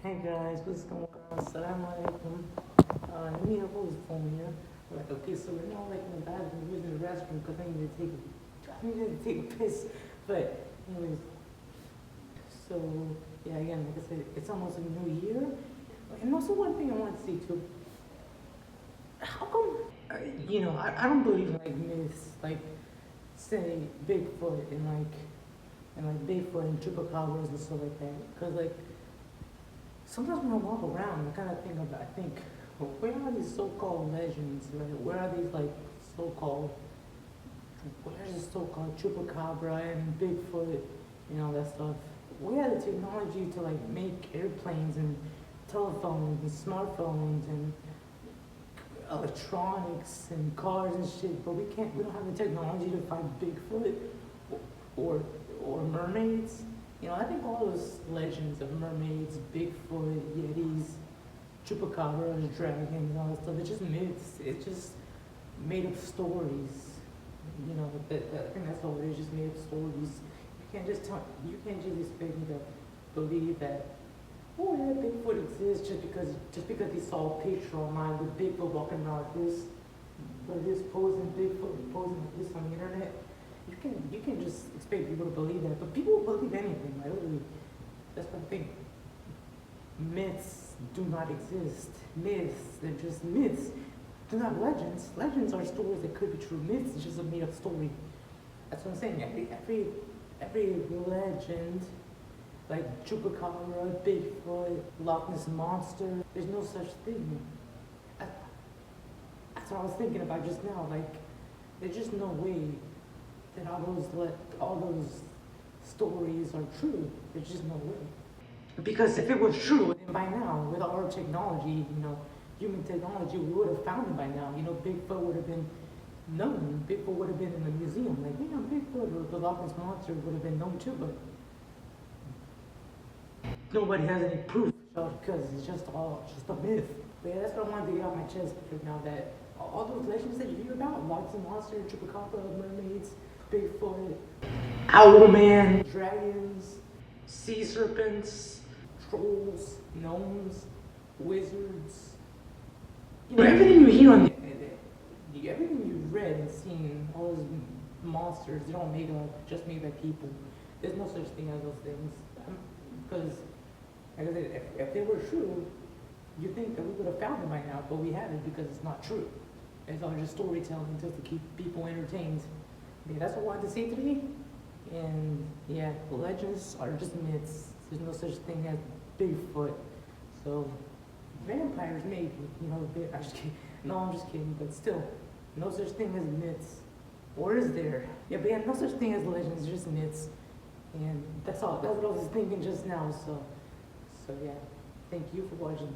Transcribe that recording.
Hey guys, what's going on? Assalamu alaikum. Let me hold this phone here. Like, okay, so we're now like in the bathroom, we're using the restroom because I needed to take a piss. But anyways, so yeah, again, like I said, it's almost a new year. And also one thing I want to say too, how come, I don't believe in like myths, like say Bigfoot and like Bigfoot and chupacabras and stuff like that. Because like, sometimes when I walk around, I think, well, where are these so-called legends, right? Where are these like so-called, where's the so-called chupacabra and Bigfoot, that stuff? We had the technology to like make airplanes and telephones and smartphones and electronics and cars and shit, but we don't have the technology to find Bigfoot or or mermaids. I think all those legends of mermaids, Bigfoot, Yetis, chupacabras, dragons, all that stuff, it's just myths. It's just made up stories. I think that's all it is, just made up stories. You can't just expect me to believe that, oh yeah, Bigfoot exists just because he saw a picture online with Bigfoot walking around like this, like this posing Bigfoot, posing like this on the internet. You can just expect people to believe that, but people will believe anything. Right? Really, that's what I think. Myths do not exist. Myths, they're just myths. They're not legends. Legends are stories that could be true. Myths is just a made-up story. That's what I'm saying. Every legend, like Chupacabra, Bigfoot, Loch Ness monster, there's no such thing. That's what I was thinking about just now. Like, there's just no way that all those stories are true. There's just no way. Because if it was true, then by now, with all our technology, human technology, we would have found it by now. Bigfoot would have been known. Bigfoot would have been in the museum. Like, Bigfoot or the Loch Ness monster would have been known too, but nobody has any proof because it's just a myth. But yeah, that's what I wanted to get off my chest right now, that all those legends that you hear about, Loch Ness monster, chupacabra, mermaids, Bigfoot, Owlman, dragons, sea serpents, trolls, gnomes, wizards. Everything you hear on everything you've read and seen, all those monsters, they don't make them just made by people. There's no such thing as those things. Because, like I said, if they were true, you'd think that we would have found them by now, but we haven't because it's not true. It's all just storytelling just to keep people entertained. Yeah, that's what I wanted to say today. And yeah, legends are just myths. There's no such thing as Bigfoot. So vampires maybe, I'm just kidding. No, I'm just kidding, but still, no such thing as myths. Or is there? Yeah, but yeah, no such thing as legends, just myths. And that's all. That's what I was thinking just now. So yeah, thank you for watching.